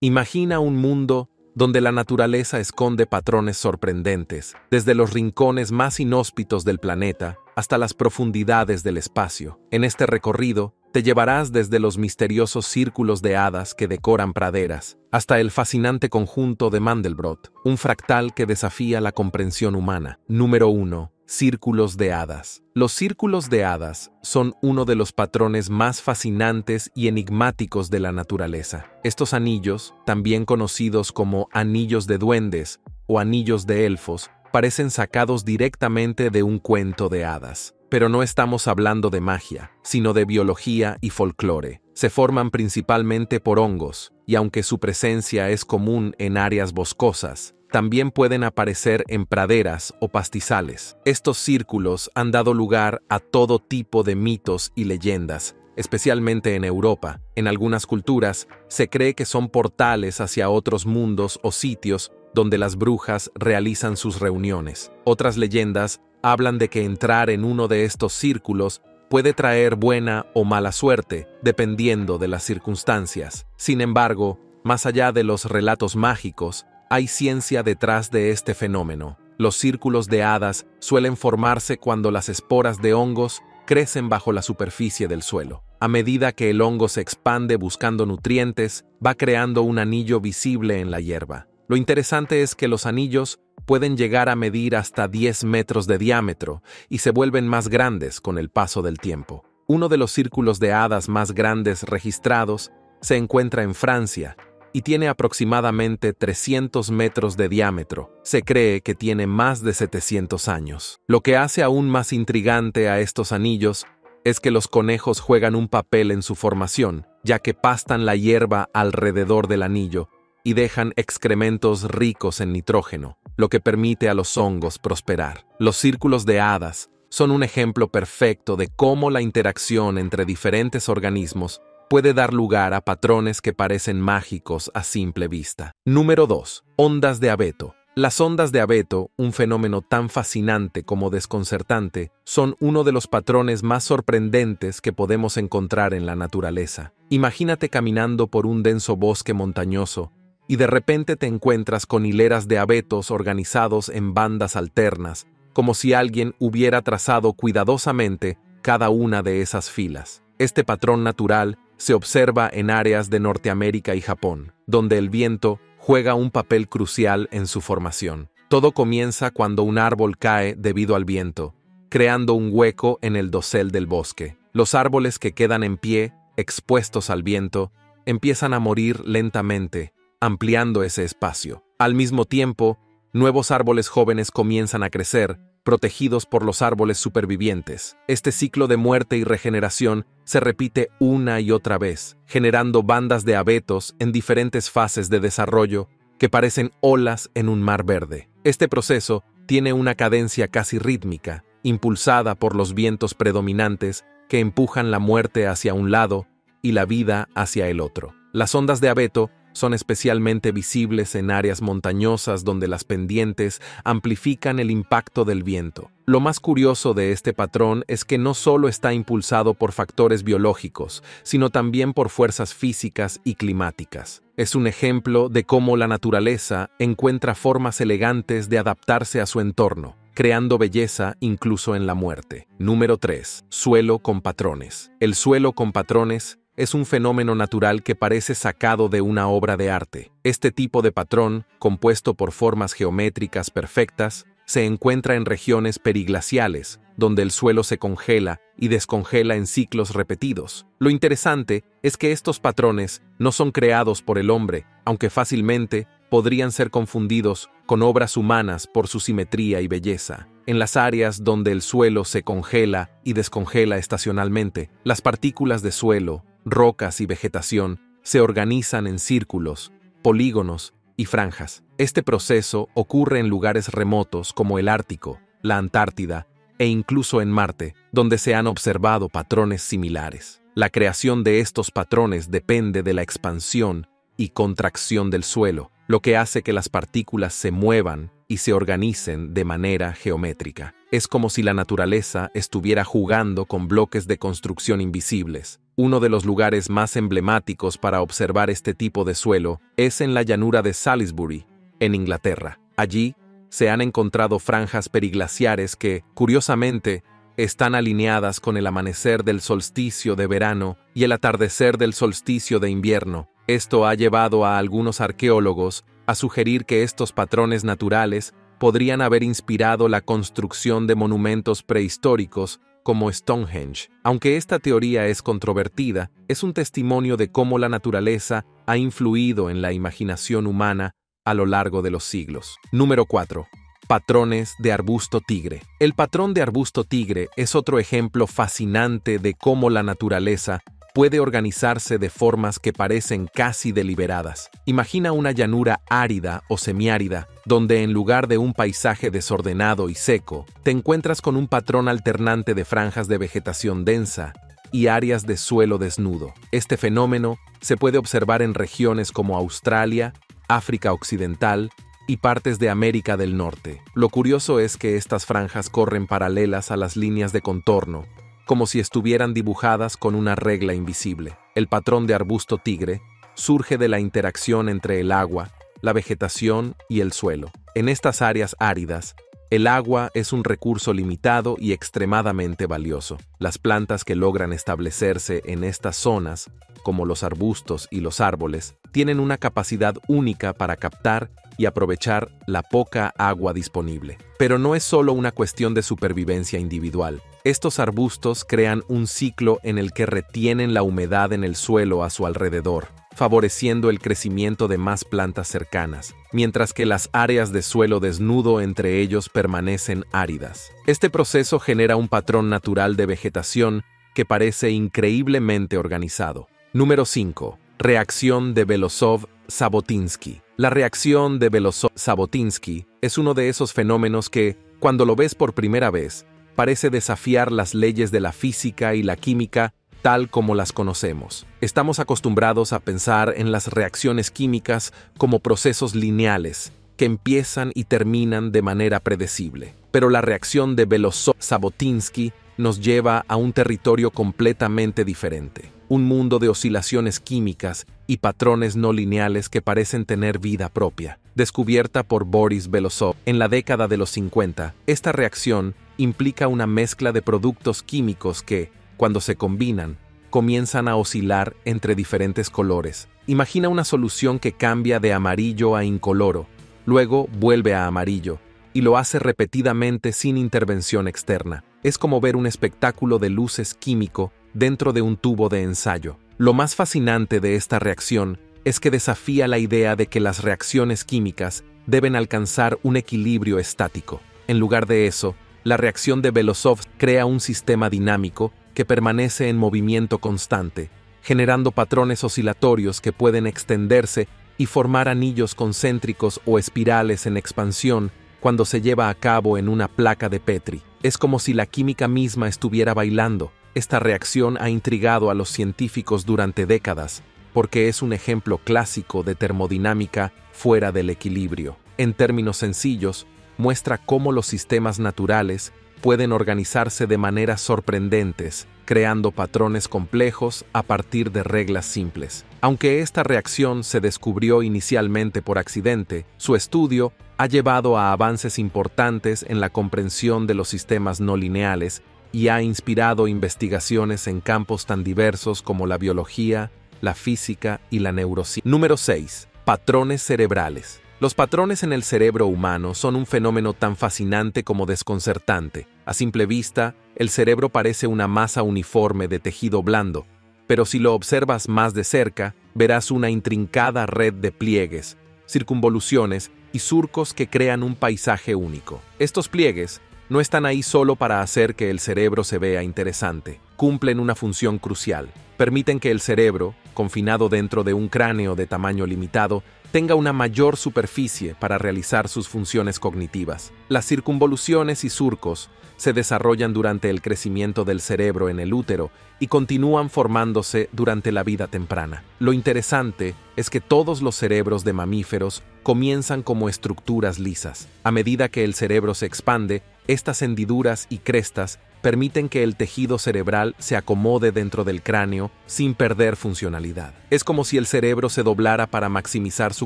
Imagina un mundo donde la naturaleza esconde patrones sorprendentes, desde los rincones más inhóspitos del planeta hasta las profundidades del espacio. En este recorrido, te llevarás desde los misteriosos círculos de hadas que decoran praderas, hasta el fascinante conjunto de Mandelbrot, un fractal que desafía la comprensión humana. Número 1. Círculos de hadas. Los círculos de hadas son uno de los patrones más fascinantes y enigmáticos de la naturaleza. Estos anillos, también conocidos como anillos de duendes o anillos de elfos, parecen sacados directamente de un cuento de hadas. Pero no estamos hablando de magia, sino de biología y folclore. Se forman principalmente por hongos, y aunque su presencia es común en áreas boscosas, también pueden aparecer en praderas o pastizales. Estos círculos han dado lugar a todo tipo de mitos y leyendas, especialmente en Europa. En algunas culturas, se cree que son portales hacia otros mundos o sitios donde las brujas realizan sus reuniones. Otras leyendas hablan de que entrar en uno de estos círculos puede traer buena o mala suerte, dependiendo de las circunstancias. Sin embargo, más allá de los relatos mágicos, hay ciencia detrás de este fenómeno. Los círculos de hadas suelen formarse cuando las esporas de hongos crecen bajo la superficie del suelo. A medida que el hongo se expande buscando nutrientes, va creando un anillo visible en la hierba. Lo interesante es que los anillos pueden llegar a medir hasta 10 metros de diámetro y se vuelven más grandes con el paso del tiempo. Uno de los círculos de hadas más grandes registrados se encuentra en Francia y tiene aproximadamente 300 metros de diámetro. Se cree que tiene más de 700 años. Lo que hace aún más intrigante a estos anillos es que los conejos juegan un papel en su formación, ya que pastan la hierba alrededor del anillo y dejan excrementos ricos en nitrógeno, lo que permite a los hongos prosperar. Los círculos de hadas son un ejemplo perfecto de cómo la interacción entre diferentes organismos puede dar lugar a patrones que parecen mágicos a simple vista. Número 2. Ondas de abeto. Las ondas de abeto, un fenómeno tan fascinante como desconcertante, son uno de los patrones más sorprendentes que podemos encontrar en la naturaleza. Imagínate caminando por un denso bosque montañoso y de repente te encuentras con hileras de abetos organizados en bandas alternas, como si alguien hubiera trazado cuidadosamente cada una de esas filas. Este patrón natural se observa en áreas de Norteamérica y Japón, donde el viento juega un papel crucial en su formación. Todo comienza cuando un árbol cae debido al viento, creando un hueco en el dosel del bosque. Los árboles que quedan en pie, expuestos al viento, empiezan a morir lentamente, ampliando ese espacio. Al mismo tiempo, nuevos árboles jóvenes comienzan a crecer, protegidos por los árboles supervivientes. Este ciclo de muerte y regeneración se repite una y otra vez, generando bandas de abetos en diferentes fases de desarrollo que parecen olas en un mar verde. Este proceso tiene una cadencia casi rítmica, impulsada por los vientos predominantes que empujan la muerte hacia un lado y la vida hacia el otro. Las ondas de abeto son especialmente visibles en áreas montañosas donde las pendientes amplifican el impacto del viento. Lo más curioso de este patrón es que no solo está impulsado por factores biológicos, sino también por fuerzas físicas y climáticas. Es un ejemplo de cómo la naturaleza encuentra formas elegantes de adaptarse a su entorno, creando belleza incluso en la muerte. Número 3. Suelo con patrones. El suelo con patrones es un fenómeno natural que parece sacado de una obra de arte. Este tipo de patrón, compuesto por formas geométricas perfectas, se encuentra en regiones periglaciales, donde el suelo se congela y descongela en ciclos repetidos. Lo interesante es que estos patrones no son creados por el hombre, aunque fácilmente podrían ser confundidos con obras humanas por su simetría y belleza. En las áreas donde el suelo se congela y descongela estacionalmente, las partículas de suelo, rocas y vegetación se organizan en círculos, polígonos y franjas. Este proceso ocurre en lugares remotos como el Ártico, la Antártida e incluso en Marte, donde se han observado patrones similares. La creación de estos patrones depende de la expansión y contracción del suelo, lo que hace que las partículas se muevan y se organicen de manera geométrica. Es como si la naturaleza estuviera jugando con bloques de construcción invisibles. Uno de los lugares más emblemáticos para observar este tipo de suelo es en la llanura de Salisbury, en Inglaterra. Allí se han encontrado franjas periglaciares que, curiosamente, están alineadas con el amanecer del solsticio de verano y el atardecer del solsticio de invierno. Esto ha llevado a algunos arqueólogos a sugerir que estos patrones naturales podrían haber inspirado la construcción de monumentos prehistóricos como Stonehenge. Aunque esta teoría es controvertida, es un testimonio de cómo la naturaleza ha influido en la imaginación humana a lo largo de los siglos. Número 4. Patrones de arbusto tigre. El patrón de arbusto tigre es otro ejemplo fascinante de cómo la naturaleza puede organizarse de formas que parecen casi deliberadas. Imagina una llanura árida o semiárida, donde en lugar de un paisaje desordenado y seco, te encuentras con un patrón alternante de franjas de vegetación densa y áreas de suelo desnudo. Este fenómeno se puede observar en regiones como Australia, África Occidental y partes de América del Norte. Lo curioso es que estas franjas corren paralelas a las líneas de contorno, como si estuvieran dibujadas con una regla invisible. El patrón de arbusto tigre surge de la interacción entre el agua, la vegetación y el suelo. En estas áreas áridas, el agua es un recurso limitado y extremadamente valioso. Las plantas que logran establecerse en estas zonas, como los arbustos y los árboles, tienen una capacidad única para captar y aprovechar la poca agua disponible. Pero no es solo una cuestión de supervivencia individual. Estos arbustos crean un ciclo en el que retienen la humedad en el suelo a su alrededor, favoreciendo el crecimiento de más plantas cercanas, mientras que las áreas de suelo desnudo entre ellos permanecen áridas. Este proceso genera un patrón natural de vegetación que parece increíblemente organizado. Número 5. Reacción de Belousov-Zhabotinsky. La reacción de Belousov-Zhabotinsky es uno de esos fenómenos que, cuando lo ves por primera vez, parece desafiar las leyes de la física y la química tal como las conocemos. Estamos acostumbrados a pensar en las reacciones químicas como procesos lineales, que empiezan y terminan de manera predecible. Pero la reacción de Belousov-Zhabotinsky nos lleva a un territorio completamente diferente. Un mundo de oscilaciones químicas y patrones no lineales que parecen tener vida propia. Descubierta por Boris Belousov en la década de los 50, esta reacción implica una mezcla de productos químicos que, cuando se combinan, comienzan a oscilar entre diferentes colores. Imagina una solución que cambia de amarillo a incoloro, luego vuelve a amarillo, y lo hace repetidamente sin intervención externa. Es como ver un espectáculo de luces químico dentro de un tubo de ensayo. Lo más fascinante de esta reacción es que desafía la idea de que las reacciones químicas deben alcanzar un equilibrio estático. En lugar de eso, la reacción de Belousov crea un sistema dinámico que permanece en movimiento constante, generando patrones oscilatorios que pueden extenderse y formar anillos concéntricos o espirales en expansión cuando se lleva a cabo en una placa de Petri. Es como si la química misma estuviera bailando. Esta reacción ha intrigado a los científicos durante décadas, porque es un ejemplo clásico de termodinámica fuera del equilibrio. En términos sencillos, muestra cómo los sistemas naturales pueden organizarse de maneras sorprendentes, creando patrones complejos a partir de reglas simples. Aunque esta reacción se descubrió inicialmente por accidente, su estudio ha llevado a avances importantes en la comprensión de los sistemas no lineales y ha inspirado investigaciones en campos tan diversos como la biología, la física y la neurociencia. Número 6. Patrones cerebrales. Los patrones en el cerebro humano son un fenómeno tan fascinante como desconcertante. A simple vista, el cerebro parece una masa uniforme de tejido blando, pero si lo observas más de cerca, verás una intrincada red de pliegues, circunvoluciones y surcos que crean un paisaje único. Estos pliegues no están ahí solo para hacer que el cerebro se vea interesante. Cumplen una función crucial. Permiten que el cerebro confinado dentro de un cráneo de tamaño limitado, tenga una mayor superficie para realizar sus funciones cognitivas. Las circunvoluciones y surcos se desarrollan durante el crecimiento del cerebro en el útero y continúan formándose durante la vida temprana. Lo interesante es que todos los cerebros de mamíferos comienzan como estructuras lisas. A medida que el cerebro se expande, estas hendiduras y crestas permiten que el tejido cerebral se acomode dentro del cráneo sin perder funcionalidad. Es como si el cerebro se doblara para maximizar su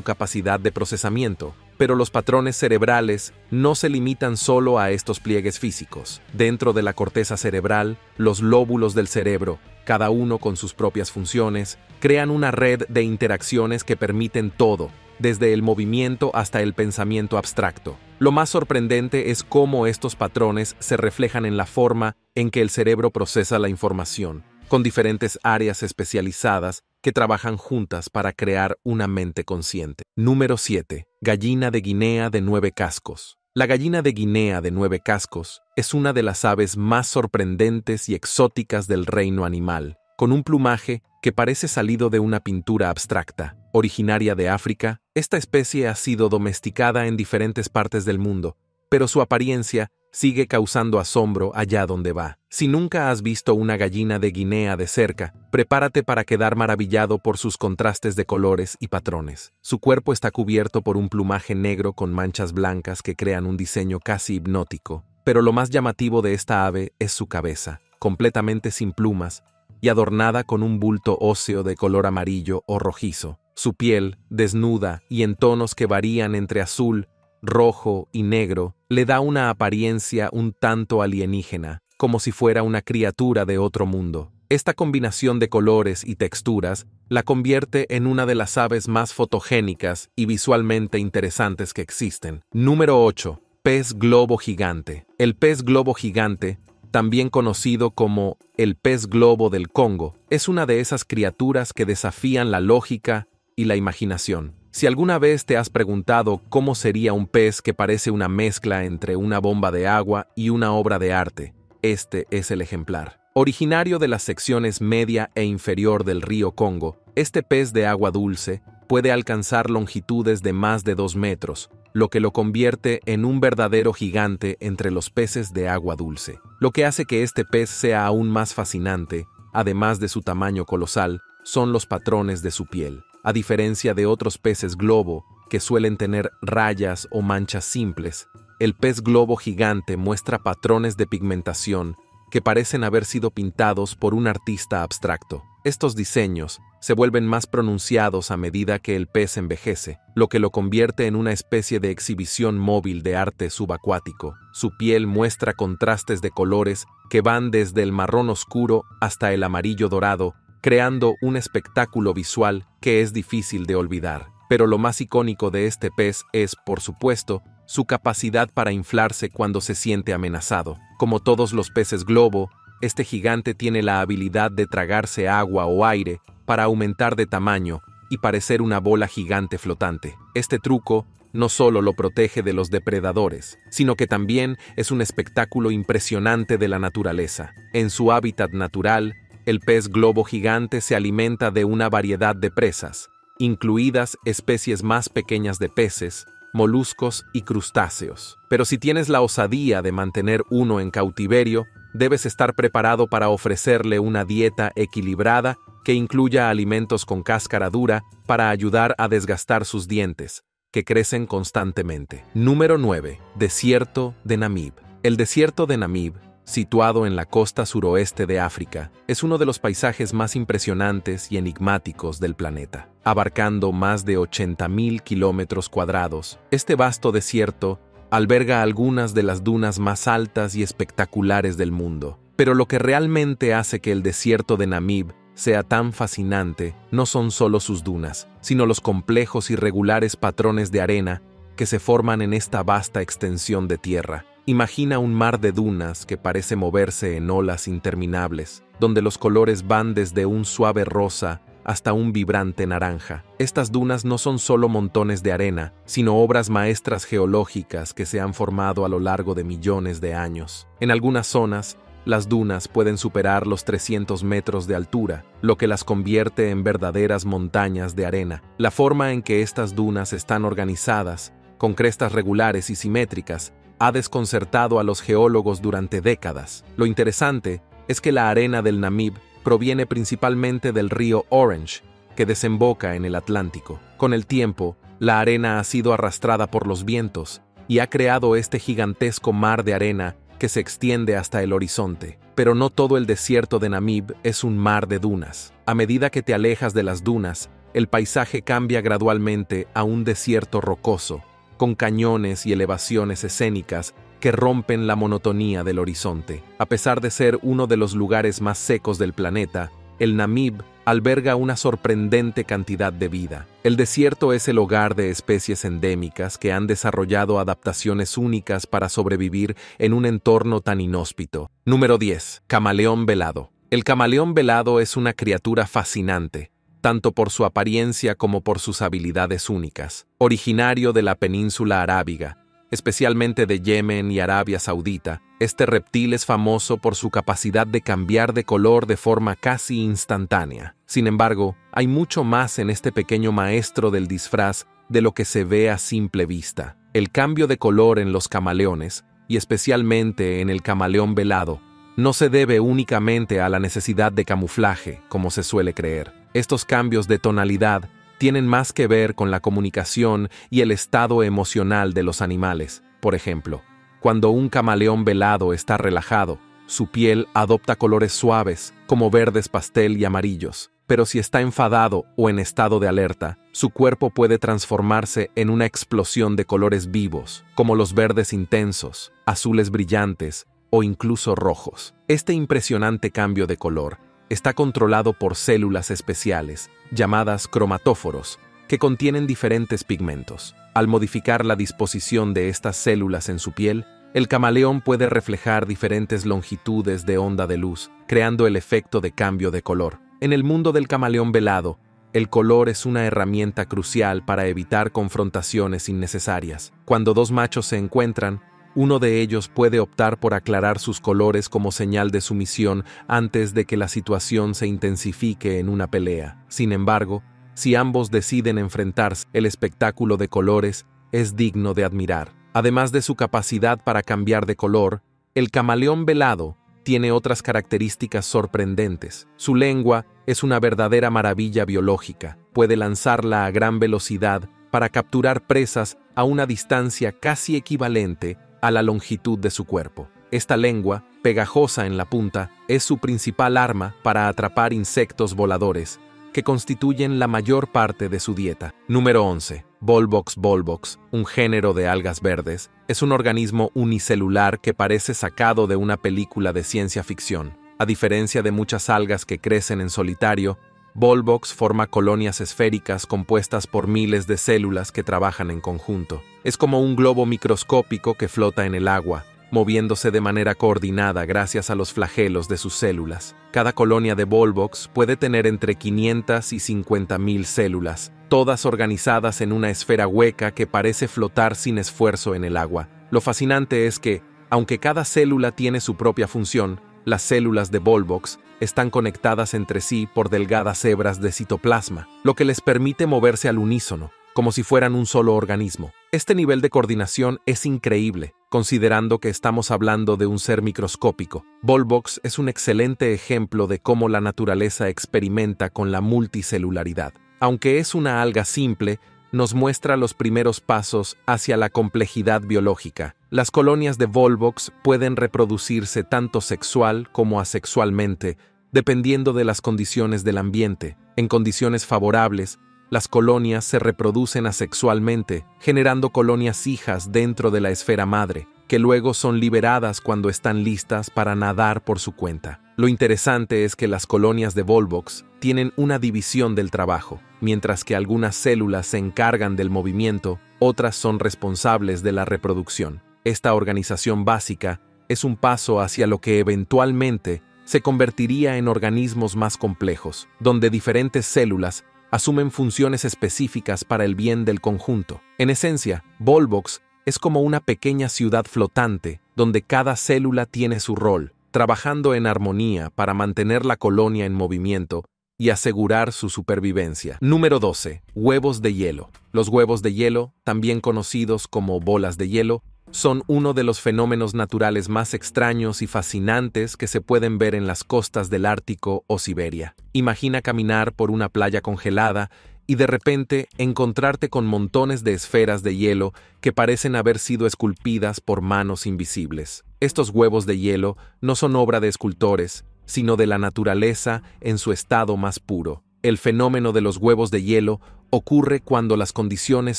capacidad de procesamiento, pero los patrones cerebrales no se limitan solo a estos pliegues físicos. Dentro de la corteza cerebral, los lóbulos del cerebro, cada uno con sus propias funciones, crean una red de interacciones que permiten todo, desde el movimiento hasta el pensamiento abstracto. Lo más sorprendente es cómo estos patrones se reflejan en la forma en que el cerebro procesa la información, con diferentes áreas especializadas que trabajan juntas para crear una mente consciente. Número 7. Gallina de Guinea de 9 cascos. La gallina de Guinea de 9 cascos es una de las aves más sorprendentes y exóticas del reino animal, con un plumaje que parece salido de una pintura abstracta. Originaria de África, esta especie ha sido domesticada en diferentes partes del mundo, pero su apariencia sigue causando asombro allá donde va. Si nunca has visto una gallina de Guinea de cerca, prepárate para quedar maravillado por sus contrastes de colores y patrones. Su cuerpo está cubierto por un plumaje negro con manchas blancas que crean un diseño casi hipnótico, pero lo más llamativo de esta ave es su cabeza, completamente sin plumas y adornada con un bulto óseo de color amarillo o rojizo. Su piel, desnuda y en tonos que varían entre azul, rojo y negro, le da una apariencia un tanto alienígena, como si fuera una criatura de otro mundo. Esta combinación de colores y texturas la convierte en una de las aves más fotogénicas y visualmente interesantes que existen. Número 8. Pez globo gigante. El pez globo gigante, también conocido como el pez globo del Congo, es una de esas criaturas que desafían la lógica y la imaginación. Si alguna vez te has preguntado cómo sería un pez que parece una mezcla entre una bomba de agua y una obra de arte, este es el ejemplar. Originario de las secciones media e inferior del río Congo, este pez de agua dulce puede alcanzar longitudes de más de 2 metros, lo que lo convierte en un verdadero gigante entre los peces de agua dulce. Lo que hace que este pez sea aún más fascinante, además de su tamaño colosal, son los patrones de su piel. A diferencia de otros peces globo, que suelen tener rayas o manchas simples, el pez globo gigante muestra patrones de pigmentación que parecen haber sido pintados por un artista abstracto. Estos diseños se vuelven más pronunciados a medida que el pez envejece, lo que lo convierte en una especie de exhibición móvil de arte subacuático. Su piel muestra contrastes de colores que van desde el marrón oscuro hasta el amarillo dorado, creando un espectáculo visual que es difícil de olvidar. Pero lo más icónico de este pez es, por supuesto, su capacidad para inflarse cuando se siente amenazado. Como todos los peces globo, este gigante tiene la habilidad de tragarse agua o aire para aumentar de tamaño y parecer una bola gigante flotante. Este truco no solo lo protege de los depredadores, sino que también es un espectáculo impresionante de la naturaleza. En su hábitat natural, el pez globo gigante se alimenta de una variedad de presas, incluidas especies más pequeñas de peces, moluscos y crustáceos. Pero si tienes la osadía de mantener uno en cautiverio, debes estar preparado para ofrecerle una dieta equilibrada que incluya alimentos con cáscara dura para ayudar a desgastar sus dientes, que crecen constantemente. Número 9. Desierto de Namib. El desierto de Namib, situado en la costa suroeste de África, es uno de los paisajes más impresionantes y enigmáticos del planeta. Abarcando más de 80.000 kilómetros cuadrados, este vasto desierto alberga algunas de las dunas más altas y espectaculares del mundo. Pero lo que realmente hace que el desierto de Namib sea tan fascinante no son solo sus dunas, sino los complejos y regulares patrones de arena que se forman en esta vasta extensión de tierra. Imagina un mar de dunas que parece moverse en olas interminables, donde los colores van desde un suave rosa hasta un vibrante naranja. Estas dunas no son solo montones de arena, sino obras maestras geológicas que se han formado a lo largo de millones de años. En algunas zonas, las dunas pueden superar los 300 metros de altura, lo que las convierte en verdaderas montañas de arena. La forma en que estas dunas están organizadas, con crestas regulares y simétricas, ha desconcertado a los geólogos durante décadas. Lo interesante es que la arena del Namib proviene principalmente del río Orange, que desemboca en el Atlántico. Con el tiempo, la arena ha sido arrastrada por los vientos y ha creado este gigantesco mar de arena que se extiende hasta el horizonte. Pero no todo el desierto de Namib es un mar de dunas. A medida que te alejas de las dunas, el paisaje cambia gradualmente a un desierto rocoso, con cañones y elevaciones escénicas que rompen la monotonía del horizonte. A pesar de ser uno de los lugares más secos del planeta, el Namib alberga una sorprendente cantidad de vida. El desierto es el hogar de especies endémicas que han desarrollado adaptaciones únicas para sobrevivir en un entorno tan inhóspito. Número 10. Camaleón velado. El camaleón velado es una criatura fascinante, tanto por su apariencia como por sus habilidades únicas. Originario de la península arábiga, especialmente de Yemen y Arabia Saudita, este reptil es famoso por su capacidad de cambiar de color de forma casi instantánea. Sin embargo, hay mucho más en este pequeño maestro del disfraz de lo que se ve a simple vista. El cambio de color en los camaleones, y especialmente en el camaleón velado, no se debe únicamente a la necesidad de camuflaje, como se suele creer. Estos cambios de tonalidad tienen más que ver con la comunicación y el estado emocional de los animales. Por ejemplo, cuando un camaleón velado está relajado, su piel adopta colores suaves, como verdes pastel y amarillos. Pero si está enfadado o en estado de alerta, su cuerpo puede transformarse en una explosión de colores vivos, como los verdes intensos, azules brillantes o incluso rojos. Este impresionante cambio de color está controlado por células especiales, llamadas cromatóforos, que contienen diferentes pigmentos. Al modificar la disposición de estas células en su piel, el camaleón puede reflejar diferentes longitudes de onda de luz, creando el efecto de cambio de color. En el mundo del camaleón velado, el color es una herramienta crucial para evitar confrontaciones innecesarias. Cuando dos machos se encuentran, uno de ellos puede optar por aclarar sus colores como señal de sumisión antes de que la situación se intensifique en una pelea. Sin embargo, si ambos deciden enfrentarse, el espectáculo de colores es digno de admirar. Además de su capacidad para cambiar de color, el camaleón velado tiene otras características sorprendentes. Su lengua es una verdadera maravilla biológica. Puede lanzarla a gran velocidad para capturar presas a una distancia casi equivalente a la longitud de su cuerpo. Esta lengua, pegajosa en la punta, es su principal arma para atrapar insectos voladores, que constituyen la mayor parte de su dieta. Número 11. Volvox volvox, un género de algas verdes, es un organismo unicelular que parece sacado de una película de ciencia ficción. A diferencia de muchas algas que crecen en solitario, Volvox forma colonias esféricas compuestas por miles de células que trabajan en conjunto. Es como un globo microscópico que flota en el agua, moviéndose de manera coordinada gracias a los flagelos de sus células. Cada colonia de Volvox puede tener entre 500 y 50.000 células, todas organizadas en una esfera hueca que parece flotar sin esfuerzo en el agua. Lo fascinante es que, aunque cada célula tiene su propia función, las células de Volvox están conectadas entre sí por delgadas hebras de citoplasma, lo que les permite moverse al unísono, como si fueran un solo organismo. Este nivel de coordinación es increíble, considerando que estamos hablando de un ser microscópico. Volvox es un excelente ejemplo de cómo la naturaleza experimenta con la multicelularidad. Aunque es una alga simple, nos muestra los primeros pasos hacia la complejidad biológica. Las colonias de Volvox pueden reproducirse tanto sexual como asexualmente, dependiendo de las condiciones del ambiente. En condiciones favorables, las colonias se reproducen asexualmente, generando colonias hijas dentro de la esfera madre, que luego son liberadas cuando están listas para nadar por su cuenta. Lo interesante es que las colonias de Volvox tienen una división del trabajo. Mientras que algunas células se encargan del movimiento, otras son responsables de la reproducción. Esta organización básica es un paso hacia lo que eventualmente se convertiría en organismos más complejos, donde diferentes células asumen funciones específicas para el bien del conjunto. En esencia, Volvox es como una pequeña ciudad flotante, donde cada célula tiene su rol, trabajando en armonía para mantener la colonia en movimiento y asegurar su supervivencia. Número 12. Huevos de hielo. Los huevos de hielo, también conocidos como bolas de hielo, son uno de los fenómenos naturales más extraños y fascinantes que se pueden ver en las costas del Ártico o Siberia. Imagina caminar por una playa congelada y de repente encontrarte con montones de esferas de hielo que parecen haber sido esculpidas por manos invisibles. Estos huevos de hielo no son obra de escultores, sino de la naturaleza en su estado más puro. El fenómeno de los huevos de hielo ocurre cuando las condiciones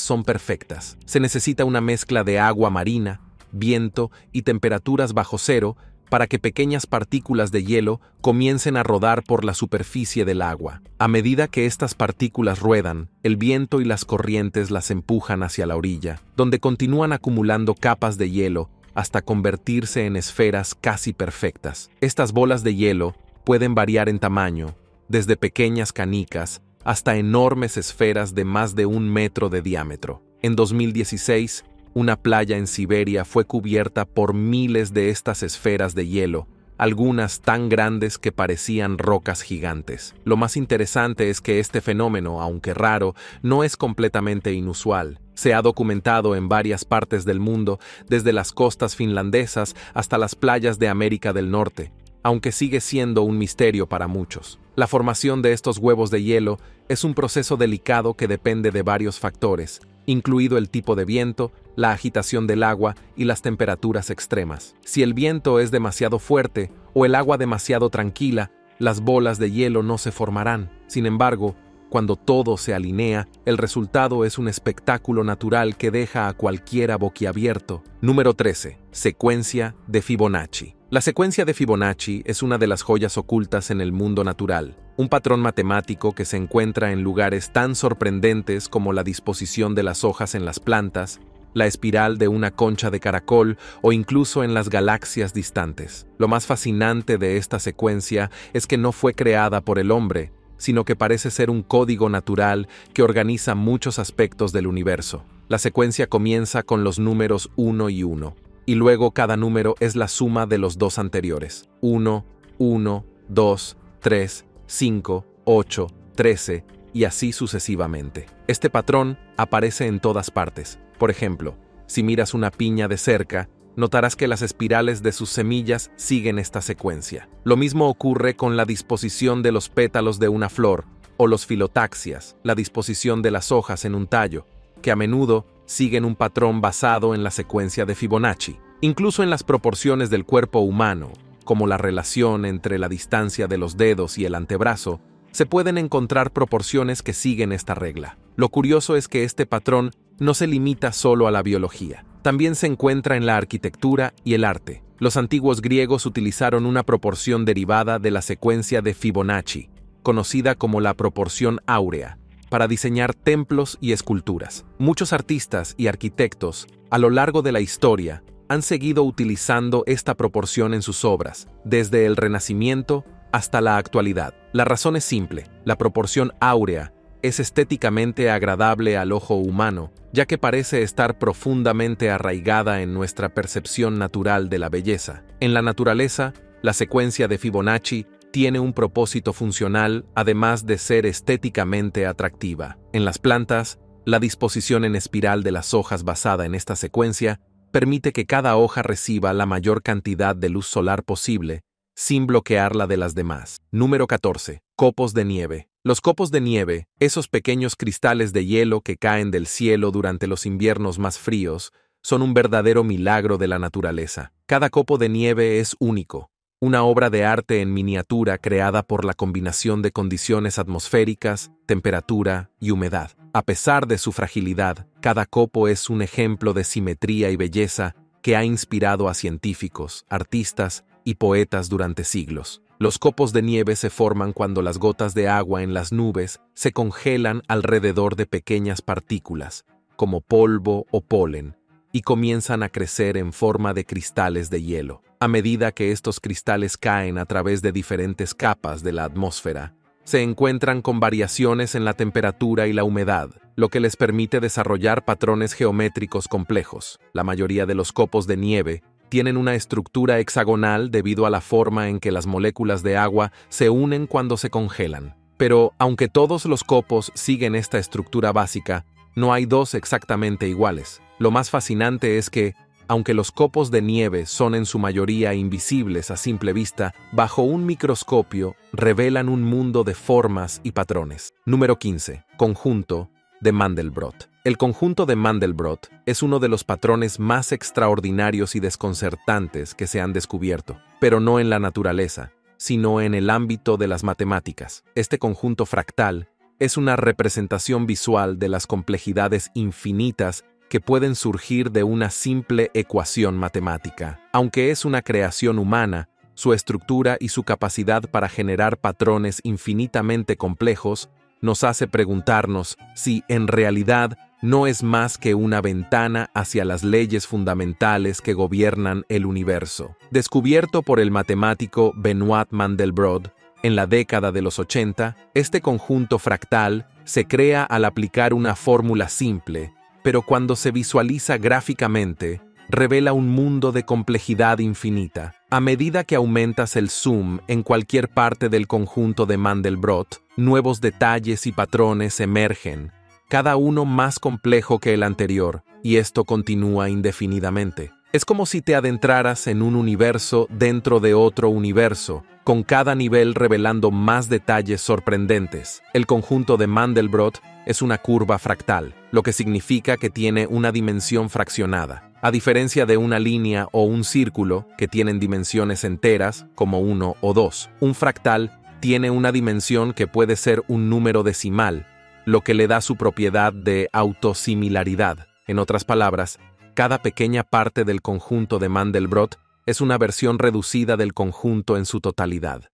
son perfectas. Se necesita una mezcla de agua marina, viento y temperaturas bajo cero para que pequeñas partículas de hielo comiencen a rodar por la superficie del agua. A medida que estas partículas ruedan, el viento y las corrientes las empujan hacia la orilla, donde continúan acumulando capas de hielo hasta convertirse en esferas casi perfectas. Estas bolas de hielo pueden variar en tamaño, desde pequeñas canicas hasta enormes esferas de más de 1 metro de diámetro. En 2016, una playa en Siberia fue cubierta por miles de estas esferas de hielo, algunas tan grandes que parecían rocas gigantes. Lo más interesante es que este fenómeno, aunque raro, no es completamente inusual. Se ha documentado en varias partes del mundo, desde las costas finlandesas hasta las playas de América del Norte, aunque sigue siendo un misterio para muchos. La formación de estos huevos de hielo es un proceso delicado que depende de varios factores, incluido el tipo de viento, la agitación del agua y las temperaturas extremas. Si el viento es demasiado fuerte o el agua demasiado tranquila, las bolas de hielo no se formarán. Sin embargo, cuando todo se alinea, el resultado es un espectáculo natural que deja a cualquiera boquiabierto. Número 13. Secuencia de Fibonacci. La secuencia de Fibonacci es una de las joyas ocultas en el mundo natural, un patrón matemático que se encuentra en lugares tan sorprendentes como la disposición de las hojas en las plantas, la espiral de una concha de caracol o incluso en las galaxias distantes. Lo más fascinante de esta secuencia es que no fue creada por el hombre, sino que parece ser un código natural que organiza muchos aspectos del universo. La secuencia comienza con los números 1 y 1. Y luego cada número es la suma de los dos anteriores. 1, 1, 2, 3, 5, 8, 13 y así sucesivamente. Este patrón aparece en todas partes. Por ejemplo, si miras una piña de cerca, notarás que las espirales de sus semillas siguen esta secuencia. Lo mismo ocurre con la disposición de los pétalos de una flor, o los filotaxias, la disposición de las hojas en un tallo, que a menudo siguen un patrón basado en la secuencia de Fibonacci. Incluso en las proporciones del cuerpo humano, como la relación entre la distancia de los dedos y el antebrazo, se pueden encontrar proporciones que siguen esta regla. Lo curioso es que este patrón no se limita solo a la biología. También se encuentra en la arquitectura y el arte. Los antiguos griegos utilizaron una proporción derivada de la secuencia de Fibonacci, conocida como la proporción áurea, para diseñar templos y esculturas. Muchos artistas y arquitectos, a lo largo de la historia, han seguido utilizando esta proporción en sus obras, desde el Renacimiento hasta la actualidad. La razón es simple: la proporción áurea es estéticamente agradable al ojo humano, ya que parece estar profundamente arraigada en nuestra percepción natural de la belleza. En la naturaleza, la secuencia de Fibonacci tiene un propósito funcional, además de ser estéticamente atractiva. En las plantas, la disposición en espiral de las hojas basada en esta secuencia permite que cada hoja reciba la mayor cantidad de luz solar posible, sin bloquearla de las demás. Número 14. Copos de nieve. Los copos de nieve, esos pequeños cristales de hielo que caen del cielo durante los inviernos más fríos, son un verdadero milagro de la naturaleza. Cada copo de nieve es único, una obra de arte en miniatura creada por la combinación de condiciones atmosféricas, temperatura y humedad. A pesar de su fragilidad, cada copo es un ejemplo de simetría y belleza que ha inspirado a científicos, artistas y poetas durante siglos. Los copos de nieve se forman cuando las gotas de agua en las nubes se congelan alrededor de pequeñas partículas, como polvo o polen, y comienzan a crecer en forma de cristales de hielo. A medida que estos cristales caen a través de diferentes capas de la atmósfera, se encuentran con variaciones en la temperatura y la humedad, lo que les permite desarrollar patrones geométricos complejos. La mayoría de los copos de nieve tienen una estructura hexagonal debido a la forma en que las moléculas de agua se unen cuando se congelan. Pero, aunque todos los copos siguen esta estructura básica, no hay dos exactamente iguales. Lo más fascinante es que, aunque los copos de nieve son en su mayoría invisibles a simple vista, bajo un microscopio revelan un mundo de formas y patrones. Número 15. Conjunto de Mandelbrot. El conjunto de Mandelbrot es uno de los patrones más extraordinarios y desconcertantes que se han descubierto, pero no en la naturaleza, sino en el ámbito de las matemáticas. Este conjunto fractal es una representación visual de las complejidades infinitas que pueden surgir de una simple ecuación matemática. Aunque es una creación humana, su estructura y su capacidad para generar patrones infinitamente complejos nos hace preguntarnos si, en realidad, no es más que una ventana hacia las leyes fundamentales que gobiernan el universo. Descubierto por el matemático Benoit Mandelbrot en la década de los 80, este conjunto fractal se crea al aplicar una fórmula simple, pero cuando se visualiza gráficamente, revela un mundo de complejidad infinita. A medida que aumentas el zoom en cualquier parte del conjunto de Mandelbrot, nuevos detalles y patrones emergen, cada uno más complejo que el anterior, y esto continúa indefinidamente. Es como si te adentraras en un universo dentro de otro universo, con cada nivel revelando más detalles sorprendentes. El conjunto de Mandelbrot es una curva fractal, lo que significa que tiene una dimensión fraccionada. A diferencia de una línea o un círculo, que tienen dimensiones enteras, como 1 o 2, un fractal tiene una dimensión que puede ser un número decimal, lo que le da su propiedad de autosimilaridad. En otras palabras, cada pequeña parte del conjunto de Mandelbrot es una versión reducida del conjunto en su totalidad.